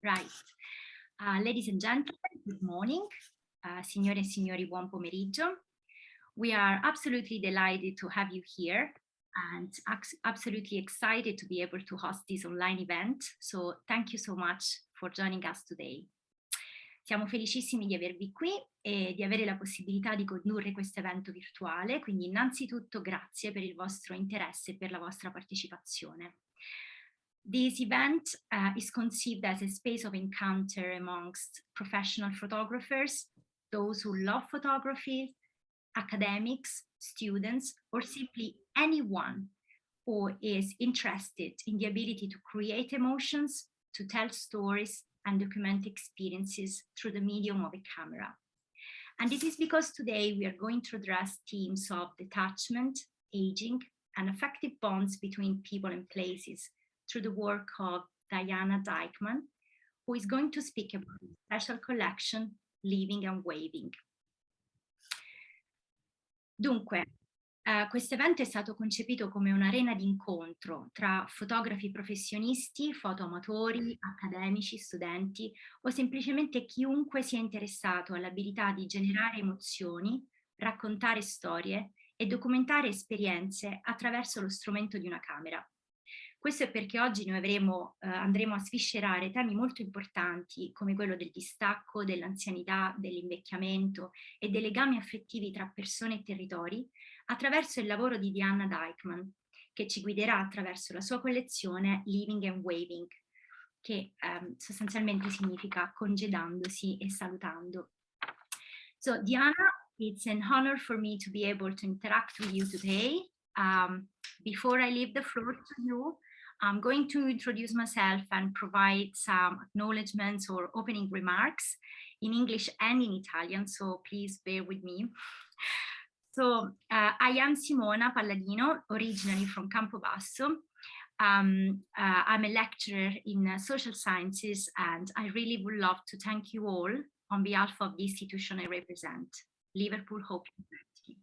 Right. Ladies and gentlemen, good morning. Signore e signori, buon pomeriggio. We are absolutely delighted to have you here and absolutely excited to be able to host this online event. So thank you so much for joining us today. Siamo felicissimi di avervi qui e di avere la possibilità di condurre questo evento virtuale, quindi innanzitutto grazie per il vostro interesse e per la vostra partecipazione. This event is conceived as a space of encounter amongst professional photographers, those who love photography, academics, students, or simply anyone who is interested in the ability to create emotions, to tell stories, and document experiences through the medium of a camera. And it is because today we are going to address themes of detachment, aging, and affective bonds between people and places through the work of Deanna Dikeman, who is going to speak about the special collection, Living and Waving. Dunque, questo evento è stato concepito come un'arena di incontro tra fotografi professionisti, fotoamatori, accademici, studenti o semplicemente chiunque sia interessato all'abilità di generare emozioni, raccontare storie e documentare esperienze attraverso lo strumento di una camera. Questo è perché oggi noi andremo a sviscerare temi molto importanti come quello del distacco, dell'anzianità, dell'invecchiamento e dei legami affettivi tra persone e territori attraverso il lavoro di Deanna Dikeman, che ci guiderà attraverso la sua collezione Living and Waving, che sostanzialmente significa congedandosi e salutando. So Deanna, it's an honor for me to be able to interact with you today. Before I leave the floor to you, I'm going to introduce myself and provide some acknowledgements or opening remarks in English and in Italian, so please bear with me. So I am Simona Palladino, originally from Campobasso. I'm a lecturer in social sciences, and I really would love to thank you all on behalf of the institution I represent, Liverpool Hope University.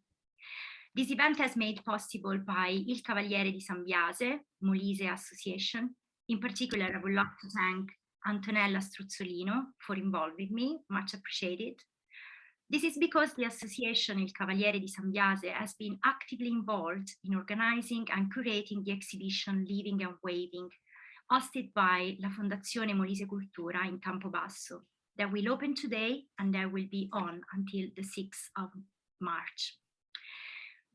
This event is made possible by Il Cavaliere di San Biase, Molise Association. In particular, I would love to thank Antonella Struzzolino for involving me, much appreciated. This is because the association Il Cavaliere di San Biase has been actively involved in organizing and curating the exhibition Living and Waving, hosted by la Fondazione Molise Cultura in Campobasso, that will open today and that will be on until the 6th of March.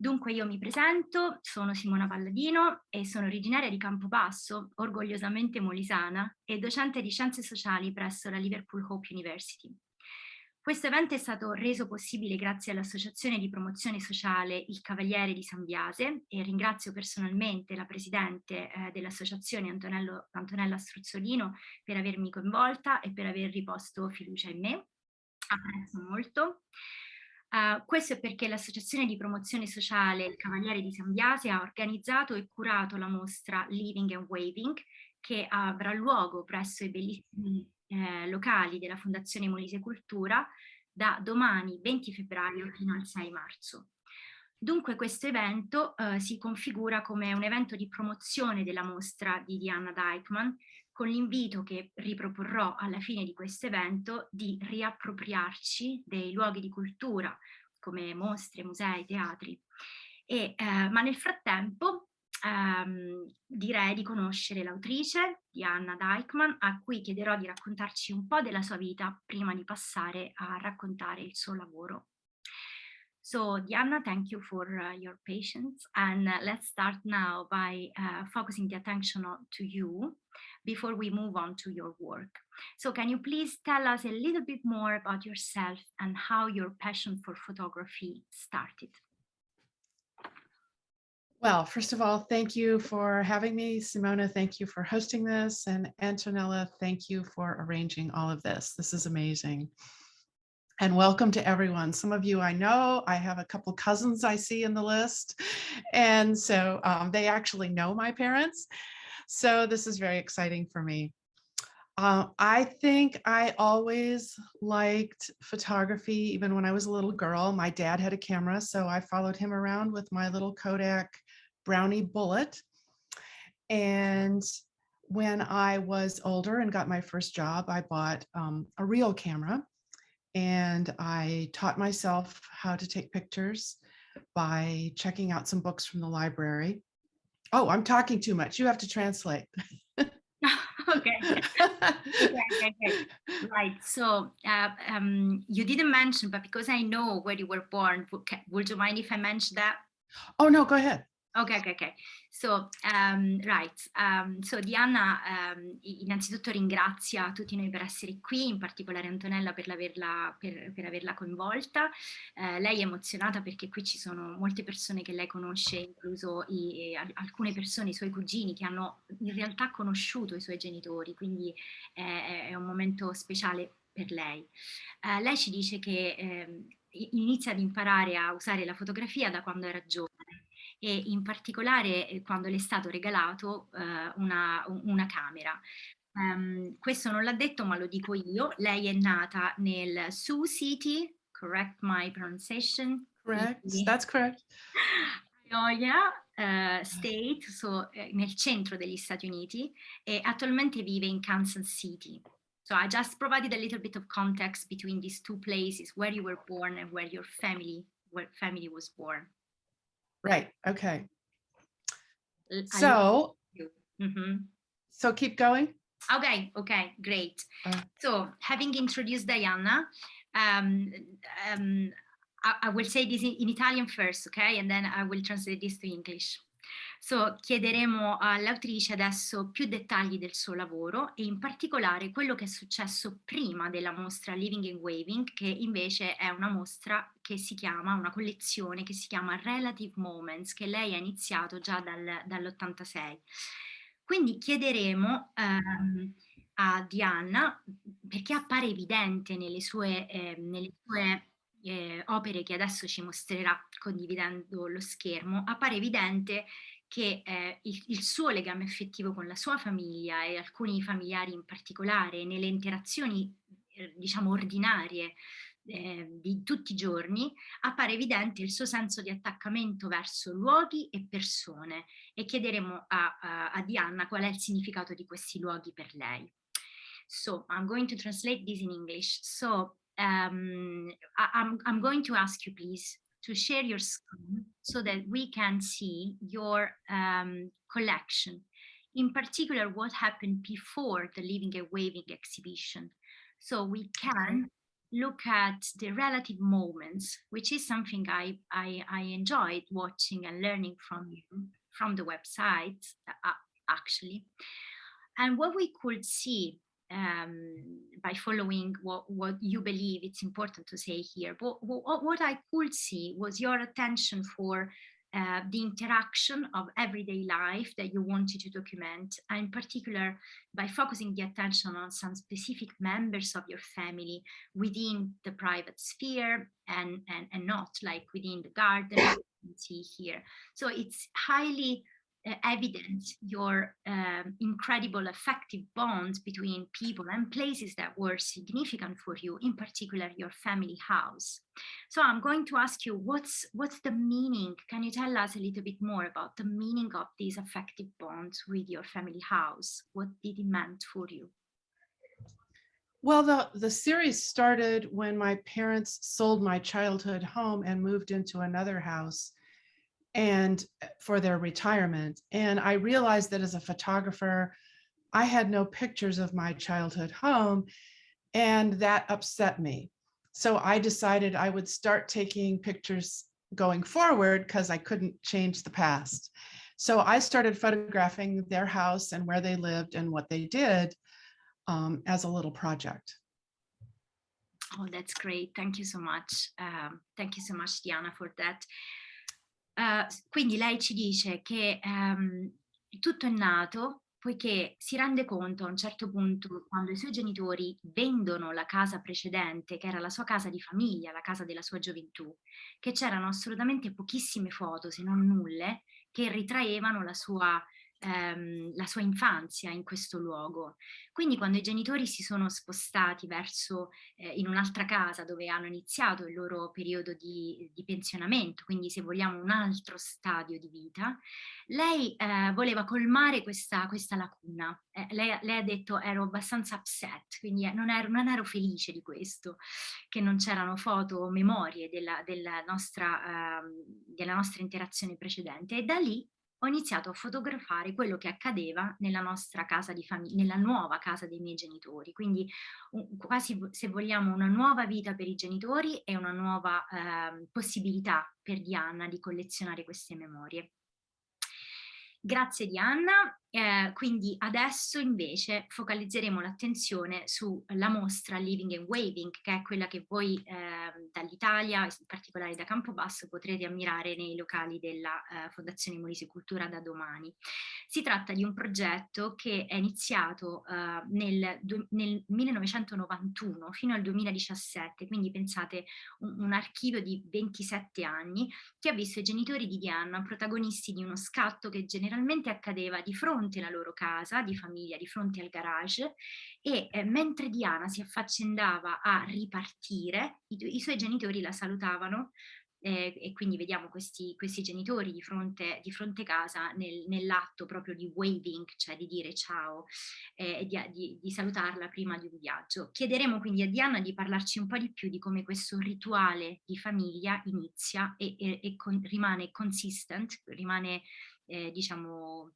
Dunque io mi presento, sono Simona Palladino e sono originaria di Campobasso, orgogliosamente molisana e docente di scienze sociali presso la Liverpool Hope University. Questo evento è stato reso possibile grazie all'associazione di promozione sociale Il Cavaliere di San Biase e ringrazio personalmente la presidente dell'associazione Antonella Struzzolino per avermi coinvolta e per aver riposto fiducia in me. Apprezzo molto. Questo è perché l'associazione di promozione sociale Il Cavaliere di San Biase ha organizzato e curato la mostra Living and Waving, che avrà luogo presso i bellissimi locali della Fondazione Molise Cultura da domani 20 febbraio fino al 6 marzo. Dunque questo evento si configura come un evento di promozione della mostra di Deanna Dikeman, con l'invito che riproporrò alla fine di questo evento di riappropriarci dei luoghi di cultura come mostre, musei, teatri. Ma nel frattempo direi di conoscere l'autrice Deanna Dikeman, a cui chiederò di raccontarci un po' della sua vita prima di passare a raccontare il suo lavoro. So Deanna, thank you for your patience, and let's start now by focusing the attention to you before we move on to your work. So can you please tell us a little bit more about yourself and how your passion for photography started? Well, first of all, thank you for having me. Simona, thank you for hosting this. And Antonella, thank you for arranging all of this. This is amazing. And welcome to everyone. Some of you I know, I have a couple cousins I see in the list. And so they actually know my parents. So this is very exciting for me. I think I always liked photography, even when I was a little girl. My dad had a camera, so I followed him around with my little Kodak Brownie Bullet. And when I was older and got my first job, I bought a real camera and I taught myself how to take pictures by checking out some books from the library. Oh, I'm talking too much. You have to translate. Okay. Okay. Right. So you didn't mention, but because I know where you were born, would you mind if I mention that? Oh, no, go ahead. Okay. So, right. So Diana, innanzitutto ringrazia tutti noi per essere qui, in particolare Antonella per averla coinvolta. Lei è emozionata perché qui ci sono molte persone che lei conosce, incluso alcune persone, i suoi cugini, che hanno in realtà conosciuto i suoi genitori, quindi è un momento speciale per lei. Lei ci dice che inizia ad imparare a usare la fotografia da quando era giovane e in particolare quando le è stato regalato una camera. Questo non l'ha detto, ma lo dico io. Lei è nata nel Sioux City, correct my pronunciation? Correct. That's correct. Iowa State, nel centro degli Stati Uniti, e attualmente vive in Kansas City. So I just provided a little bit of context between these two places, where you were born and where your family was born. Right. Okay. So keep going. Okay, great. So having introduced Diana, I will say this in Italian first, okay? And then I will translate this to English. So chiederemo all'autrice adesso più dettagli del suo lavoro e in particolare quello che è successo prima della mostra Living and Waving, che invece è una mostra che si chiama, una collezione che si chiama Relative Moments, che lei ha iniziato già dall'86. Quindi chiederemo a Diana, perché appare evidente nelle sue opere che adesso ci mostrerà condividendo lo schermo, appare evidente che il suo legame affettivo con la sua famiglia e alcuni familiari in particolare, nelle interazioni diciamo ordinarie di tutti i giorni, appare evidente il suo senso di attaccamento verso luoghi e persone, e chiederemo a Diana qual è il significato di questi luoghi per lei. So I'm going to translate this in English. So I'm going to ask you, please, to share your screen so that we can see your collection. In particular, what happened before the Living and Waving exhibition. So we can look at the relative moments, which is something I enjoyed watching and learning from you, from the website, actually. And what we could see by following what you believe it's important to say here. What I could see was your attention for the interaction of everyday life that you wanted to document, and in particular by focusing the attention on some specific members of your family within the private sphere and not like within the garden you can see here. So it's highly evident your incredible affective bonds between people and places that were significant for you, in particular your family house. So I'm going to ask you, what's the meaning? Can you tell us a little bit more about the meaning of these affective bonds with your family house? What did it mean for you? Well, the series started when my parents sold my childhood home and moved into another house and for their retirement. And I realized that as a photographer, I had no pictures of my childhood home, and that upset me. So I decided I would start taking pictures going forward because I couldn't change the past. So I started photographing their house and where they lived and what they did as a little project. Oh, that's great. Thank you so much. Thank you so much, Diana, for that. Quindi lei ci dice che tutto è nato poiché si rende conto a un certo punto, quando i suoi genitori vendono la casa precedente, che era la sua casa di famiglia, la casa della sua gioventù, che c'erano assolutamente pochissime foto, se non nulle, che ritraevano la sua la sua infanzia in questo luogo. Quindi quando i genitori si sono spostati verso in un'altra casa dove hanno iniziato il loro periodo di pensionamento, quindi se vogliamo un altro stadio di vita, lei voleva colmare questa lacuna. Lei ha detto ero abbastanza upset, quindi non ero felice di questo, che non c'erano foto o memorie della nostra interazione precedente, e da lì ho iniziato a fotografare quello che accadeva nella nostra casa di famiglia, nella nuova casa dei miei genitori, quindi quasi, se vogliamo, una nuova vita per i genitori e una nuova possibilità per Deanna di collezionare queste memorie. Grazie Deanna, quindi adesso invece focalizzeremo l'attenzione sulla mostra Living and Waving, che è quella che voi dall'Italia, in particolare da Campobasso, potrete ammirare nei locali della Fondazione Molise Cultura da domani. Si tratta di un progetto che è iniziato nel 1991 fino al 2017, quindi pensate un archivio di 27 anni, che ha visto i genitori di Deanna protagonisti di uno scatto che generalmente accadeva di fronte alla loro casa di famiglia, di fronte al garage, e mentre Deanna si affaccendava a ripartire, i suoi genitori la salutavano, e quindi vediamo questi genitori di fronte casa nell'atto proprio di waving, cioè di dire ciao, e di salutarla prima di un viaggio. Chiederemo quindi a Deanna di parlarci un po' di più di come questo rituale di famiglia inizia e rimane consistent, rimane diciamo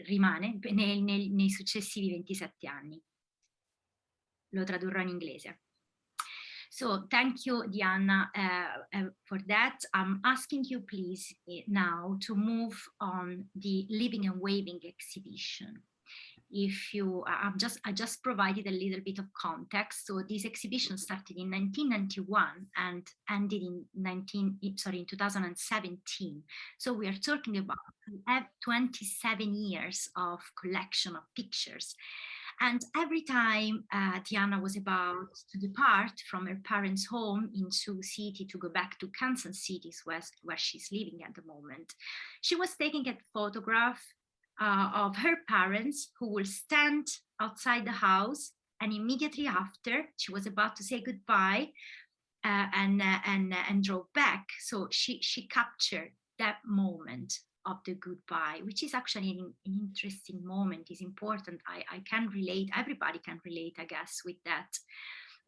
nei successivi 27 anni. Lo tradurrò in inglese. So thank you, Deanna, for that. I'm asking you, please, now to move on the Living and Waving exhibition. If you, I just provided a little bit of context. So this exhibition started in 1991 and ended in 2017. So we are talking about 27 years of collection of pictures. And every time Deanna was about to depart from her parents' home in Sioux City to go back to Kansas City, where she's living at the moment, she was taking a photograph of her parents, who will stand outside the house, and immediately after she was about to say goodbye and drove back. So she captured that moment of the goodbye, which is actually an interesting moment, is important. I can relate, everybody can relate, I guess, with that,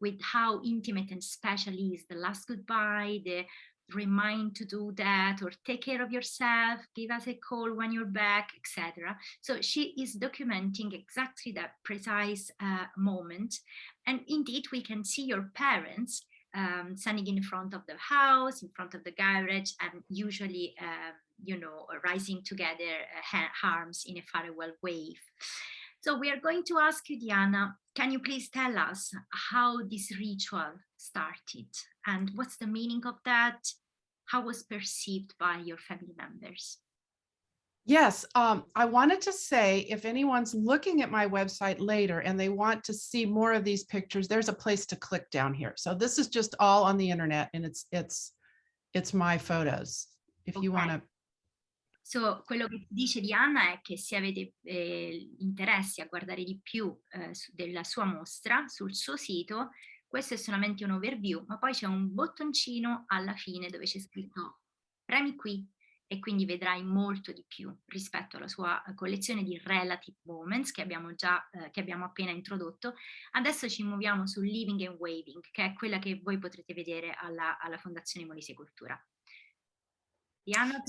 with how intimate and special is the last goodbye, the remind to do that, or take care of yourself, give us a call when you're back, etc. So she is documenting exactly that precise moment. And indeed, we can see your parents standing in front of the house, in front of the garage, and usually rising together, arms in a farewell wave. So we are going to ask you, Deanna, can you please tell us how this ritual started and what's the meaning of that? How was perceived by your family members? Yes, I wanted to say, if anyone's looking at my website later and they want to see more of these pictures, there's a place to click down here. So this is just all on the internet, and it's my photos. If you want to. So, quello che dice Deanna è che se avete interessi a guardare di più della sua mostra sul suo sito, questo è solamente un overview, ma poi c'è un bottoncino alla fine dove c'è scritto premi qui, e quindi vedrai molto di più rispetto alla sua collezione di relative moments che abbiamo appena introdotto. Adesso ci muoviamo su Living and Waving, che è quella che voi potrete vedere alla Fondazione Molise Cultura. Deanna,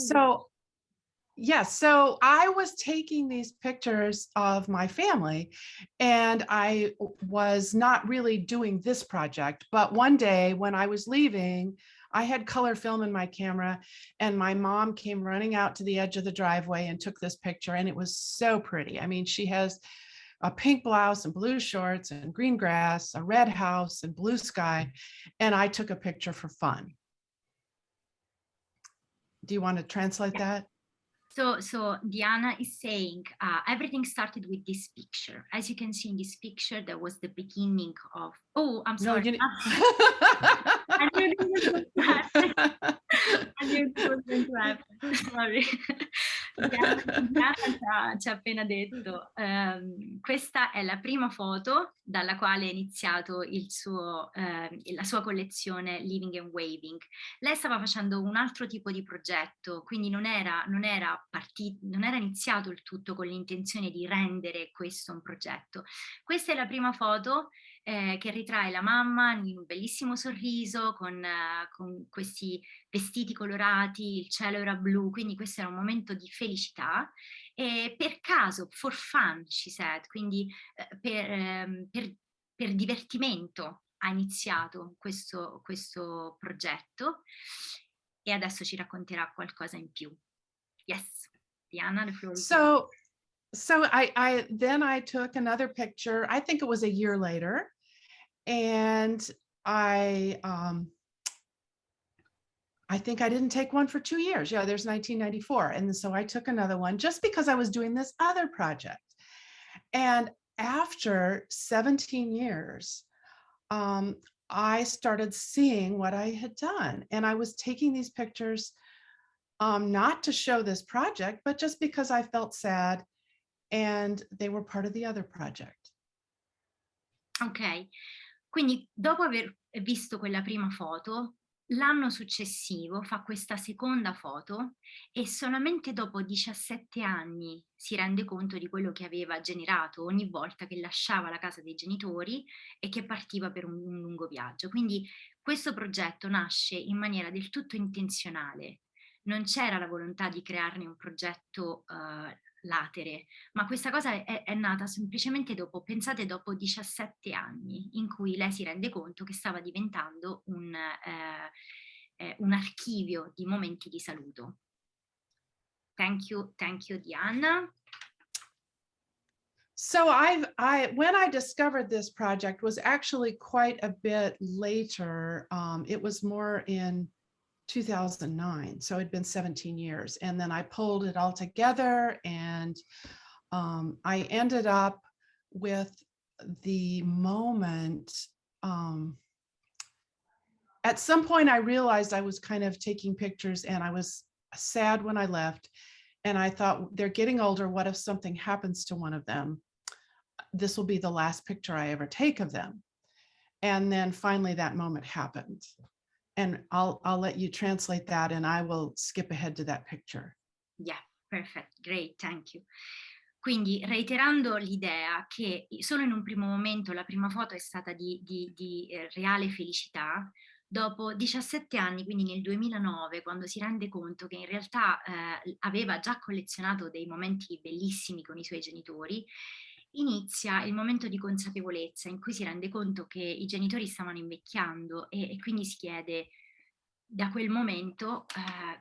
Yes, so I was taking these pictures of my family, and I was not really doing this project, but one day when I was leaving, I had color film in my camera, and my mom came running out to the edge of the driveway and took this picture, and it was so pretty. I mean, she has a pink blouse and blue shorts and green grass, a red house and blue sky, and I took a picture for fun. Do you want to translate that? So Deanna is saying everything started with this picture. As you can see in this picture, that was the beginning of. Oh, I'm sorry. No, I knew this was going to happen. Sorry. Diana ci ha appena detto, questa è la prima foto dalla quale è iniziato la sua collezione Living and Waving. Lei stava facendo un altro tipo di progetto, quindi non era iniziato il tutto con l'intenzione di rendere questo un progetto. Questa è la prima foto che ritrae la mamma in un bellissimo sorriso con questi vestiti colorati, il cielo era blu, quindi questo era un momento di felicità. E per caso, for fun, she said, quindi per divertimento ha iniziato questo progetto e adesso ci racconterà qualcosa in più. Yes, Diana, the floor is yours. So I took another picture. I think it was a year later, and I think I didn't take one for 2 years. Yeah, there's 1994, and so I took another one just because I was doing this other project. And after 17 years, I started seeing what I had done, and I was taking these pictures not to show this project, but just because I felt sad. And they were part of the other project. Ok, quindi dopo aver visto quella prima foto, l'anno successivo fa questa seconda foto e solamente dopo 17 anni si rende conto di quello che aveva generato ogni volta che lasciava la casa dei genitori e che partiva per un lungo viaggio. Quindi questo progetto nasce in maniera del tutto intenzionale. Non c'era la volontà di crearne un progetto latere, ma questa cosa è nata semplicemente pensate, dopo 17 anni in cui lei si rende conto che stava diventando un archivio di momenti di saluto. Thank you, Diana. So when I discovered this project was actually quite a bit later. It was more in 2009, so it'd been 17 years. And then I pulled it all together, and I ended up with the moment. At some point, I realized I was kind of taking pictures, and I was sad when I left. And I thought, they're getting older. What if something happens to one of them? This will be the last picture I ever take of them. And then finally that moment happened. And I'll let you translate that, and I will skip ahead to that picture. Yeah, perfect, great, thank you. Quindi reiterando l'idea che solo in un primo momento la prima foto è stata di reale felicità, dopo 17 anni, quindi nel 2009, quando si rende conto che in realtà aveva già collezionato dei momenti bellissimi con i suoi genitori, inizia il momento di consapevolezza in cui si rende conto che i genitori stavano invecchiando e quindi si chiede da quel momento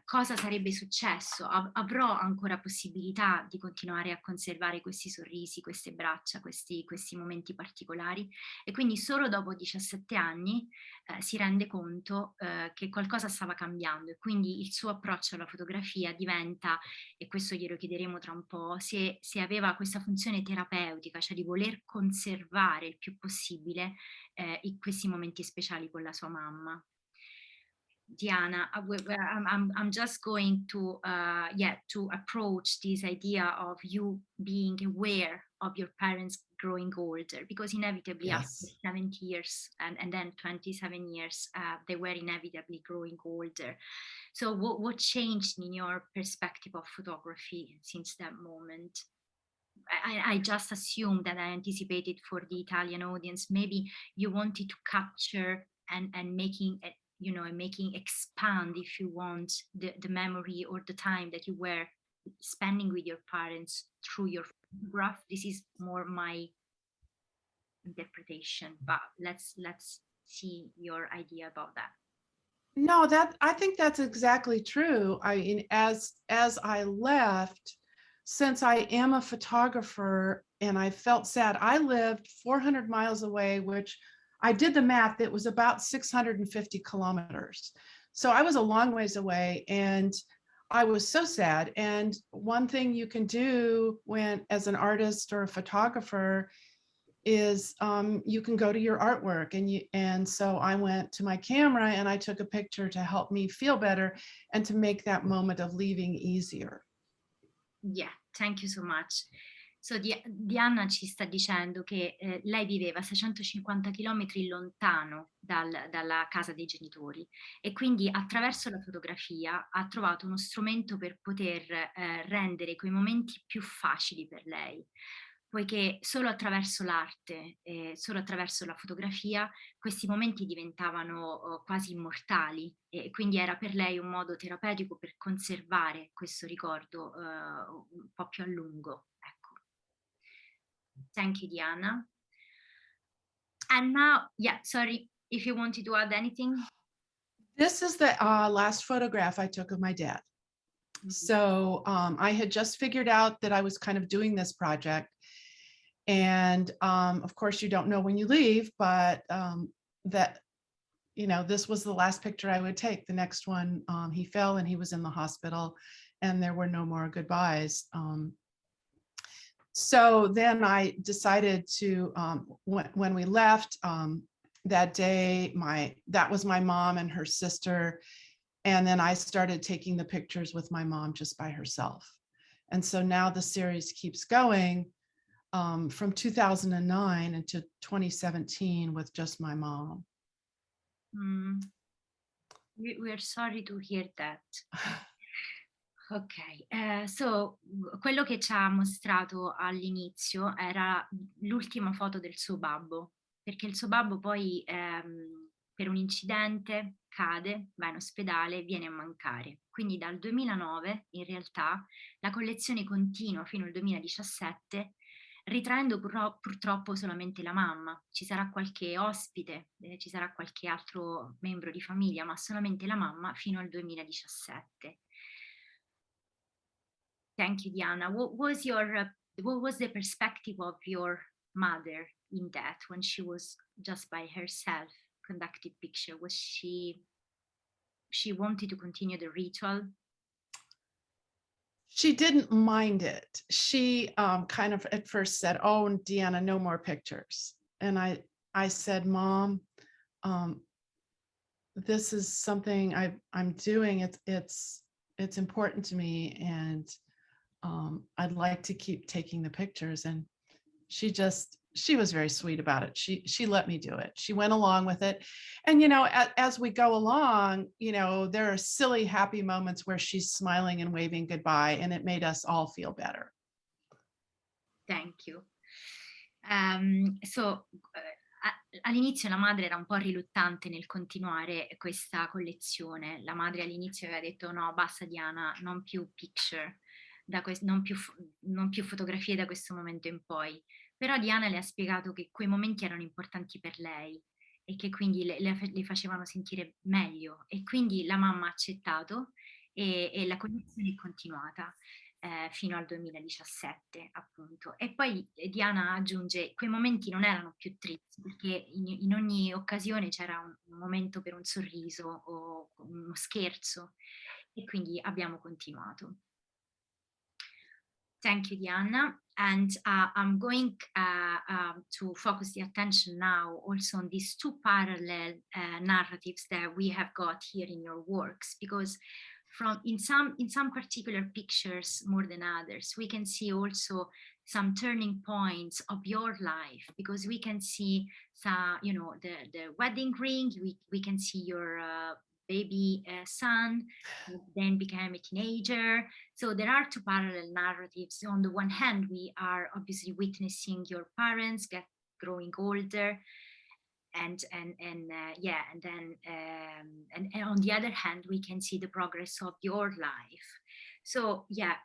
cosa sarebbe successo, avrò ancora possibilità di continuare a conservare questi sorrisi, queste braccia, questi momenti particolari, e quindi solo dopo 17 anni si rende conto che qualcosa stava cambiando, e quindi il suo approccio alla fotografia diventa, e questo glielo chiederemo tra un po', se aveva questa funzione terapeutica, cioè di voler conservare il più possibile questi momenti speciali con la sua mamma. Diana, I'm just going to approach this idea of you being aware of your parents growing older, because inevitably Yes. after 70 years and then 27 years, they were inevitably growing older. So what changed in your perspective of photography since that moment? I just assumed that I anticipated for the Italian audience, maybe you wanted to capture and making expand, if you want, the memory or the time that you were spending with your parents through your photograph. This is more my interpretation, but let's see your idea about that. No, I think that's exactly true. I mean, as I left, since I am a photographer and I felt sad, I lived 400 miles away, which I did the math, it was about 650 kilometers. So I was a long ways away, and I was so sad. And one thing you can do when, as an artist or a photographer, is you can go to your artwork, and so I went to my camera and I took a picture to help me feel better and to make that moment of leaving easier. Yeah, thank you so much. So Diana ci sta dicendo che lei viveva 650 chilometri lontano dalla casa dei genitori e quindi attraverso la fotografia ha trovato uno strumento per poter rendere quei momenti più facili per lei, poiché solo attraverso l'arte, solo attraverso la fotografia, questi momenti diventavano quasi immortali e quindi era per lei un modo terapeutico per conservare questo ricordo un po' più a lungo. Ecco. Thank you, Diana. And now, yeah, sorry, if you wanted to add anything. This is the last photograph I took of my dad. So I had just figured out that I was kind of doing this project. And of course, you don't know when you leave, but that, you know, this was the last picture I would take. The next one, he fell and he was in the hospital and there were no more goodbyes. So then I decided to, when we left that day, that was my mom and her sister. And then I started taking the pictures with my mom just by herself. And so now the series keeps going from 2009 into 2017 with just my mom. We are sorry to hear that. Ok, so quello che ci ha mostrato all'inizio era l'ultima foto del suo babbo, perché il suo babbo poi per un incidente cade, va in ospedale, viene a mancare. Quindi dal 2009 in realtà la collezione continua fino al 2017, ritraendo purtroppo solamente la mamma. Ci sarà qualche ospite, ci sarà qualche altro membro di famiglia, ma solamente la mamma fino al 2017. Thank you, Diana. What was the perspective of your mother in that when she was just by herself conducting picture? Was she wanted to continue the ritual? She didn't mind it. She kind of at first said, "Oh, Deanna, no more pictures." And I said, "Mom, this is something I'm doing. It's important to me, and I'd like to keep taking the pictures." And she was very sweet about it. She let me do it. She went along with it. And, you know, as we go along, you know, there are silly, happy moments where she's smiling and waving goodbye, and it made us all feel better. Thank you. All'inizio la madre era un po' riluttante nel continuare questa collezione. La madre all'inizio aveva detto no, basta Diana, non più picture, non più fotografie da questo momento in poi. Però Diana le ha spiegato che quei momenti erano importanti per lei e che quindi le facevano sentire meglio e quindi la mamma ha accettato e la collezione è continuata. Fino al 2017 appunto. E poi Diana aggiunge, quei momenti non erano più tristi perché in ogni occasione c'era un momento per un sorriso o uno scherzo e quindi abbiamo continuato. Thank you, Diana. And I'm going to focus the attention now also on these two parallel narratives that we have got here in your works, because in some particular pictures more than others, we can see also some turning points of your life, because we can see the wedding ring, we can see your baby son, then became a teenager. So there are two parallel narratives. On the one hand, we are obviously witnessing your parents growing older, and on the other hand, we can see the progress of your life. So yeah,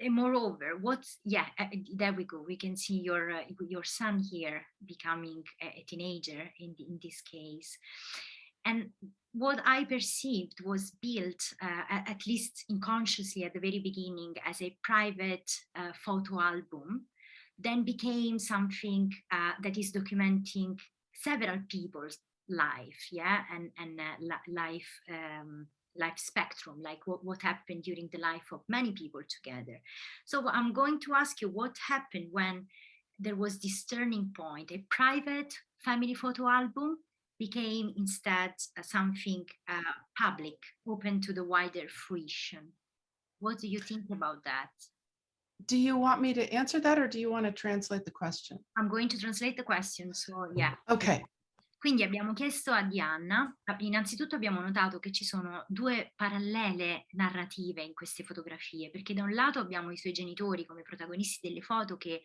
moreover, there we go. We can see your son here becoming a teenager in this case. And what I perceived was built, at least unconsciously at the very beginning, as a private photo album, then became something that is documenting several people's life, and life spectrum, like what happened during the life of many people together. So I'm going to ask you what happened when there was this turning point. A private family photo album became instead something public, open to the wider fruition. What do you think about that? Do you want me to answer that or do you want to translate the question? I'm going to translate the question, so yeah. Okay. Quindi abbiamo chiesto a Deanna, innanzitutto abbiamo notato che ci sono due parallele narrative in queste fotografie, perché da un lato abbiamo i suoi genitori come protagonisti delle foto che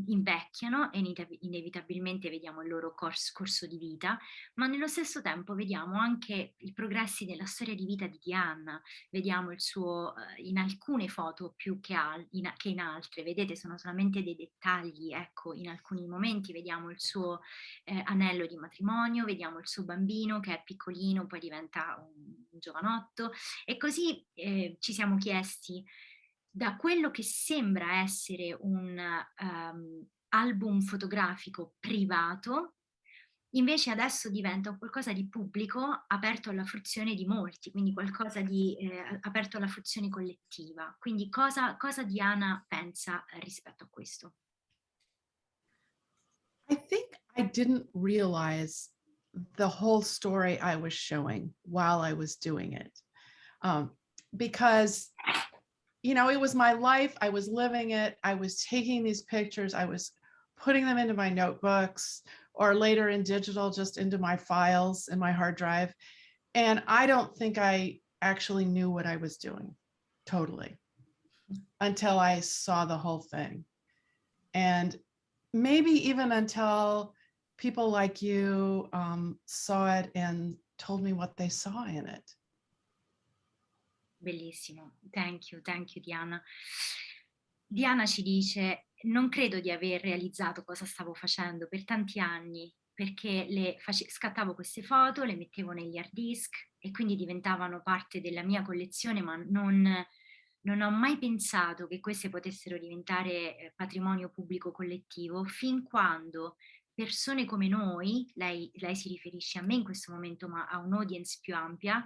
invecchiano e inevitabilmente vediamo il loro corso di vita, ma nello stesso tempo vediamo anche i progressi della storia di vita di Deanna, vediamo il suo, in alcune foto più che in altre, vedete sono solamente dei dettagli, ecco, in alcuni momenti vediamo il suo anello di matrimonio, vediamo il suo bambino che è piccolino, poi diventa un giovanotto e così ci siamo chiesti da quello che sembra essere un album fotografico privato, invece adesso diventa un qualcosa di pubblico aperto alla fruizione di molti, quindi qualcosa di aperto alla fruizione collettiva. Quindi cosa Deanna pensa rispetto a questo? I think I didn't realize the whole story I was showing while I was doing it. Because, you know, it was my life. I was living it. I was taking these pictures. I was putting them into my notebooks or later in digital, just into my files in my hard drive. And I don't think I actually knew what I was doing totally until I saw the whole thing. And maybe even until people like you saw it and told me what they saw in it. Bellissimo, thank you Diana. Diana ci dice, non credo di aver realizzato cosa stavo facendo per tanti anni, perché scattavo queste foto, le mettevo negli hard disk e quindi diventavano parte della mia collezione, ma non ho mai pensato che queste potessero diventare patrimonio pubblico collettivo fin quando persone come noi, lei si riferisce a me in questo momento, ma a un'audience più ampia,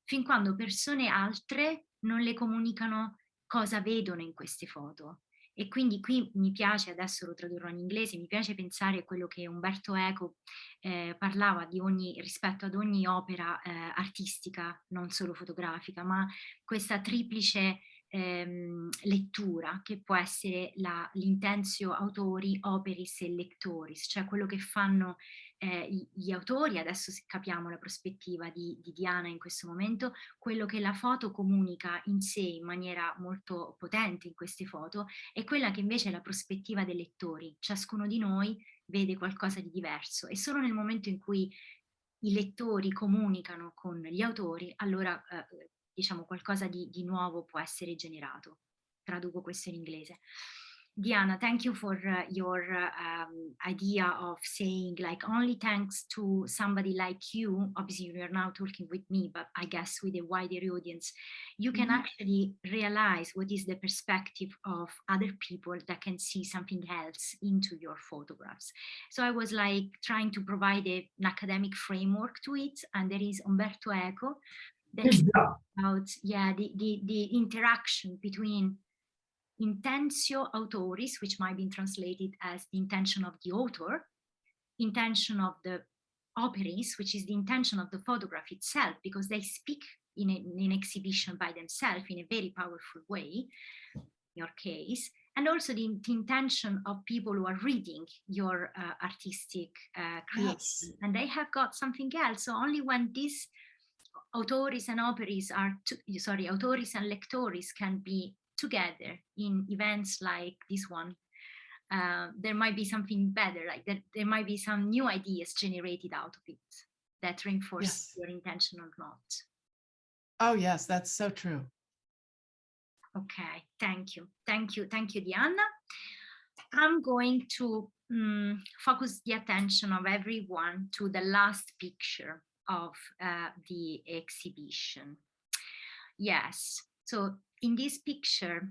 fin quando persone altre non le comunicano cosa vedono in queste foto. E quindi qui mi piace, adesso lo tradurrò in inglese, mi piace pensare a quello che Umberto Eco parlava rispetto ad ogni opera artistica, non solo fotografica, ma questa triplice lettura che può essere l'intensio autori, operis e lectoris, cioè quello che fanno gli autori, adesso capiamo la prospettiva di Diana in questo momento, quello che la foto comunica in sé in maniera molto potente in queste foto e quella che invece è la prospettiva dei lettori. Ciascuno di noi vede qualcosa di diverso e solo nel momento in cui i lettori comunicano con gli autori, allora diciamo qualcosa di nuovo può essere generato. Traduco questo in inglese. Diana, thank you for your idea of saying like only thanks to somebody like you, obviously you're now talking with me, but I guess with a wider audience, you can actually realize what is the perspective of other people that can see something else into your photographs. So I was like trying to provide an academic framework to it, and there is Umberto Eco that about the interaction between intentio autoris, which might be translated as the intention of the author, intention of the operis, which is the intention of the photograph itself, because they speak in an exhibition by themselves in a very powerful way, in your case, and also the intention of people who are reading your artistic creation. Yes. And they have got something else. So only when these autoris and operis autoris and lectoris can be together in events like this one, there might be something better, like there might be some new ideas generated out of it that reinforce your intention or not. Oh yes, that's so true. Okay, thank you, Deanna. I'm going to focus the attention of everyone to the last picture of the exhibition. Yes, so in this picture,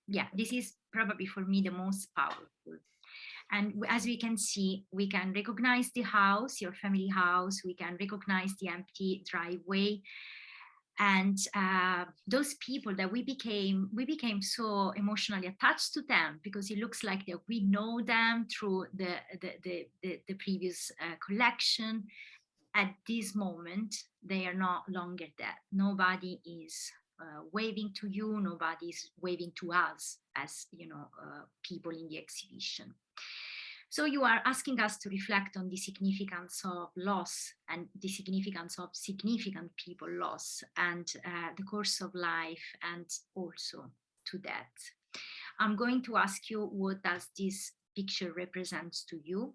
this is probably for me the most powerful. And as we can see, we can recognize the house, your family house, we can recognize the empty driveway. And those people that we became so emotionally attached to them because it looks like that we know them through the previous collection. at this moment, they are no longer dead. Nobody is waving to you, nobody is waving to us as, people in the exhibition. So you are asking us to reflect on the significance of loss and the significance of significant people loss and the course of life and also to death. I'm going to ask you, what does this picture represent to you?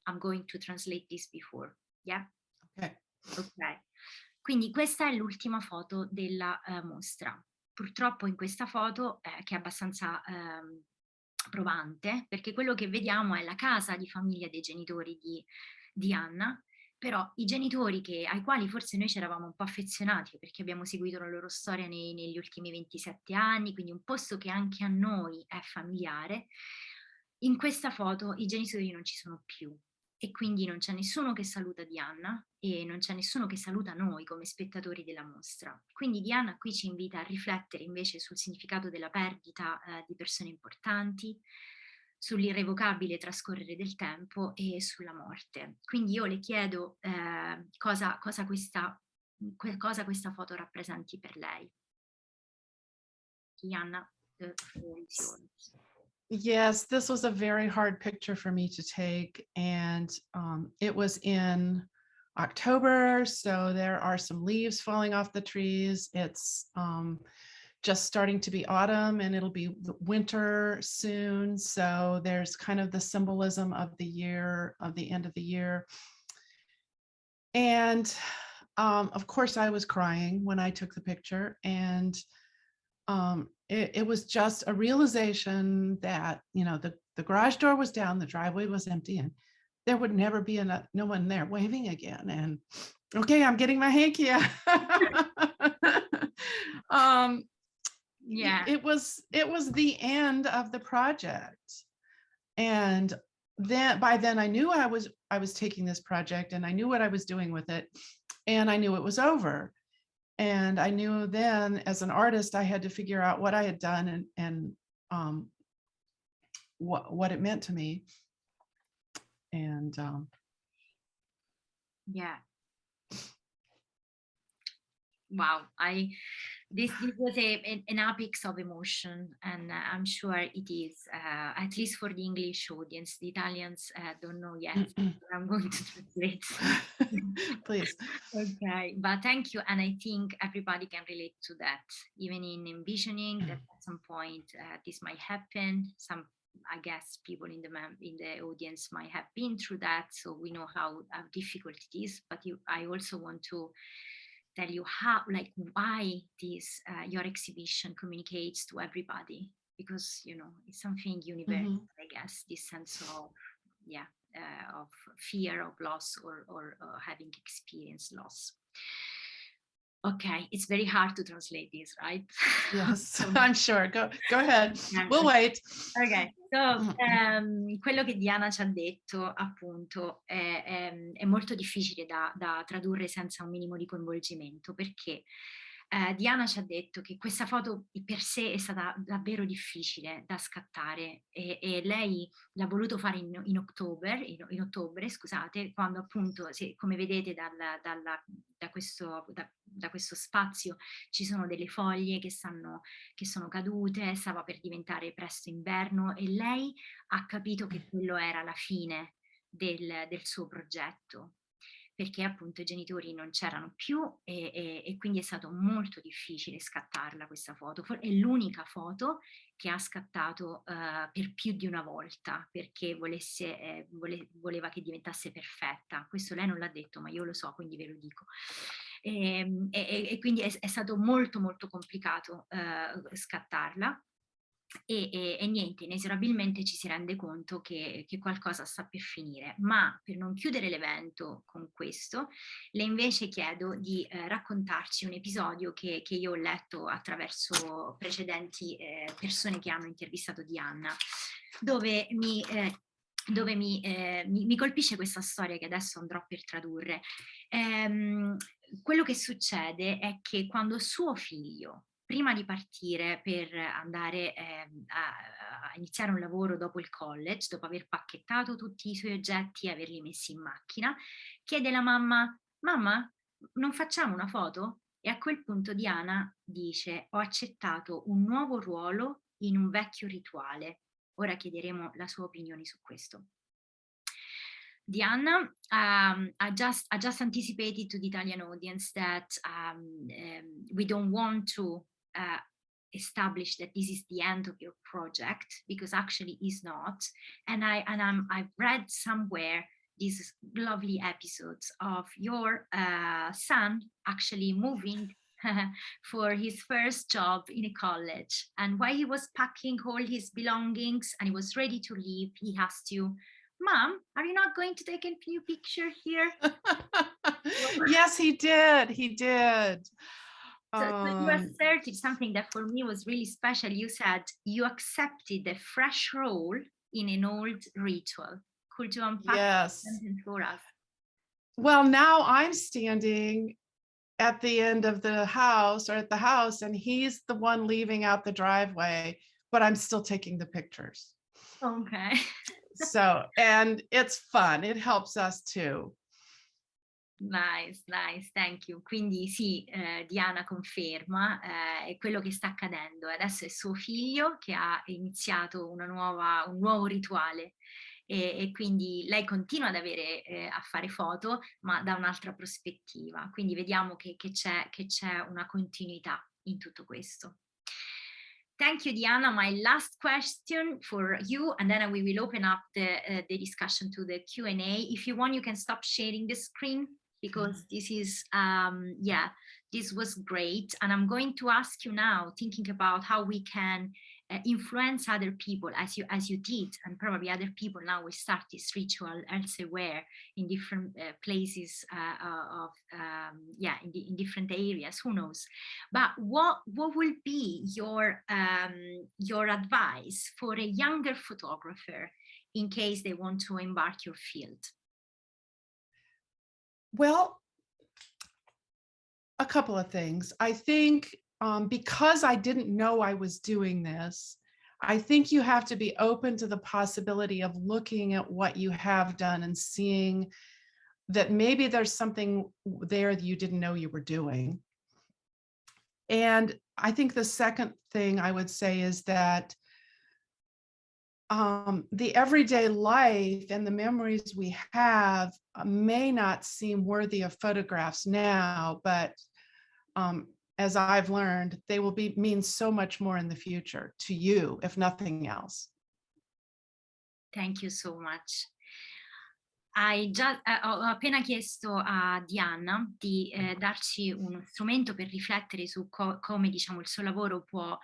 I'm going to translate this before. Yeah? Okay. Ok. Quindi questa è l'ultima foto della mostra. Purtroppo in questa foto, che è abbastanza provante, perché quello che vediamo è la casa di famiglia dei genitori di Anna, però i genitori ai quali forse noi ci eravamo un po' affezionati, perché abbiamo seguito la loro storia negli ultimi 27 anni, quindi un posto che anche a noi è familiare, in questa foto i genitori non ci sono più. E quindi non c'è nessuno che saluta Diana e non c'è nessuno che saluta noi come spettatori della mostra. Quindi Diana qui ci invita a riflettere invece sul significato della perdita di persone importanti, sull'irrevocabile trascorrere del tempo e sulla morte. Quindi io le chiedo cosa questa foto rappresenti per lei. Diana, the floor is yours. Yes, this was a very hard picture for me to take, and it was in October, so there are some leaves falling off the trees. It's just starting to be autumn, and it'll be winter soon, so there's kind of the symbolism of the year, of the end of the year. And of course, I was crying when I took the picture, and it was just a realization that, the garage door was down, the driveway was empty, and there would never be no one there waving again. And okay, I'm getting my hanky out. Yeah. It was the end of the project. And then by then I knew I was taking this project, and I knew what I was doing with it, and I knew it was over. And I knew then, as an artist, I had to figure out what I had done and what it meant to me. And yeah. Wow, this was an apex of emotion, and I'm sure it is, at least for the English audience. The Italians don't know yet. I'm going to translate. Please. Okay, but thank you, and I think everybody can relate to that, even in envisioning that at some point this might happen. Some, I guess, people in the audience might have been through that, so we know how difficult it is. But I also want to tell you why this your exhibition communicates to everybody, because it's something universal. I guess this sense of of fear of loss or having experienced loss. Okay, it's very hard to translate this, right? Yes, I'm sure. Go ahead. We'll wait. Ok, so, quello che Diana ci ha detto appunto è molto difficile da tradurre senza un minimo di coinvolgimento, perché Diana ci ha detto che questa foto per sé è stata davvero difficile da scattare e lei l'ha voluto fare in ottobre, scusate, quando appunto, come vedete da questo spazio ci sono delle foglie che sono cadute, stava per diventare presto inverno e lei ha capito che quello era la fine del suo progetto, perché appunto i genitori non c'erano più e quindi è stato molto difficile scattarla questa foto. È l'unica foto che ha scattato per più di una volta, perché voleva che diventasse perfetta. Questo lei non l'ha detto, ma io lo so, quindi ve lo dico. E quindi è stato molto molto complicato scattarla. E niente, inesorabilmente ci si rende conto che qualcosa sta per finire, ma per non chiudere l'evento con questo, le invece chiedo di raccontarci un episodio che io ho letto attraverso precedenti persone che hanno intervistato Diana, dove mi colpisce questa storia che adesso andrò per tradurre. Quello che succede è che quando suo figlio, prima di partire per andare a iniziare un lavoro dopo il college, dopo aver pacchettato tutti i suoi oggetti e averli messi in macchina, chiede alla mamma: mamma, non facciamo una foto? E a quel punto Diana dice, ho accettato un nuovo ruolo in un vecchio rituale. Ora chiederemo la sua opinione su questo. Diana, I just anticipated to the Italian audience that we don't want to establish that this is the end of your project, because actually is not. And I've read somewhere these lovely episodes of your son actually moving for his first job in a college, and while he was packing all his belongings and he was ready to leave, he has to, Mom, are you not going to take a few pictures here? Yes, he did. He did. So you asserted something that for me was really special. You said you accepted a fresh role in an old ritual. Could you unpack that yes. sentence for us? Well, now I'm standing at the end of the house or at the house, and he's the one leaving out the driveway, but I'm still taking the pictures. Okay. So, and it's fun. It helps us too. Nice, nice, thank you. Quindi sì, Diana conferma, è quello che sta accadendo. Adesso è suo figlio che ha iniziato un nuovo rituale, e quindi lei continua ad avere, a fare foto, ma da un'altra prospettiva. Quindi vediamo che c'è una continuità in tutto questo. Thank you, Diana. My last question for you, and then we will open up the discussion to the Q&A. If you want, you can stop sharing the screen, because this is, this was great. And I'm going to ask you now, thinking about how we can influence other people as you did, and probably other people now will start this ritual elsewhere in different places in different areas, who knows. But what will be your advice for a younger photographer in case they want to embark your field? Well, a couple of things. I think because I didn't know I was doing this, I think you have to be open to the possibility of looking at what you have done and seeing that maybe there's something there that you didn't know you were doing. And I think the second thing I would say is that the everyday life and the memories we have may not seem worthy of photographs now, but as I've learned, they will mean so much more in the future to you, if nothing else. Thank you so much. Ho appena chiesto a Diana di darci uno strumento per riflettere su come, diciamo, il suo lavoro può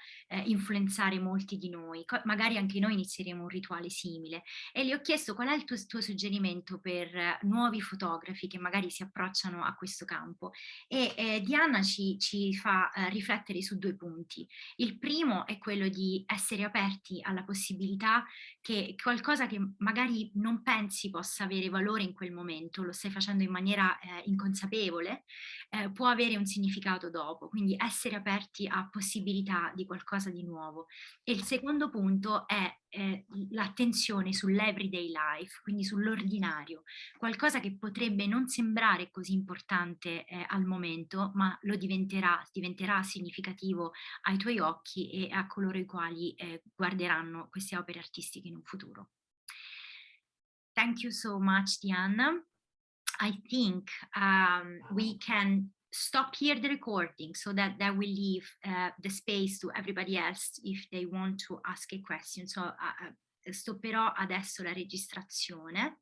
influenzare molti di noi. Magari anche noi inizieremo un rituale simile, e le ho chiesto qual è il tuo suggerimento per nuovi fotografi che magari si approcciano a questo campo, e Diana ci fa riflettere su 2 punti. Il primo è quello di essere aperti alla possibilità che qualcosa che magari non pensi possa avere valore in quel momento, lo stai facendo in maniera inconsapevole, può avere un significato dopo, quindi essere aperti a possibilità di qualcosa di nuovo. E il secondo punto è l'attenzione sull'everyday life, quindi sull'ordinario, qualcosa che potrebbe non sembrare così importante al momento, ma lo diventerà significativo ai tuoi occhi e a coloro i quali guarderanno queste opere artistiche in un futuro. Thank you so much, Diana. I think we can stop here the recording so that will leave the space to everybody else if they want to ask a question. So stopperò adesso la registrazione.